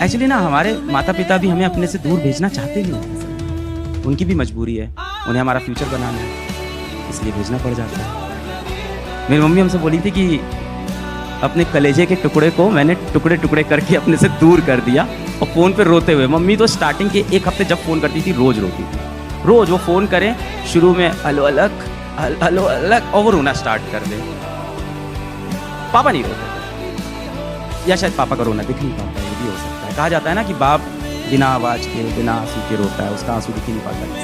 Actually ना हमारे माता पिता भी हमें अपने से दूर भेजना चाहते नहीं हैं। उनकी भी मजबूरी है, उन्हें हमारा फ्यूचर बनाना है, इसलिए भेजना पड़ जाता है। मेरी मम्मी हमसे बोली थी कि अपने कलेजे के टुकड़े को मैंने टुकड़े टुकड़े करके अपने से दूर कर दिया, और फ़ोन पे रोते हुए। मम्मी तो स्टार्टिंग के 1 हफ्ते जब फ़ोन करती थी रोज़ रोती थी, रोज़ वो फ़ोन करें, शुरू में हेलो अलग हेलो अलग, और वो रोना स्टार्ट कर दे। पापा नहीं रोते, या शायद पापा का रोना दिख नहीं पाता है, ये भी हो सकता है। कहा जाता है ना कि बाप बिना आवाज़ के बिना आंसू के रोता है, उसका आंसू दिख ही नहीं पाता है।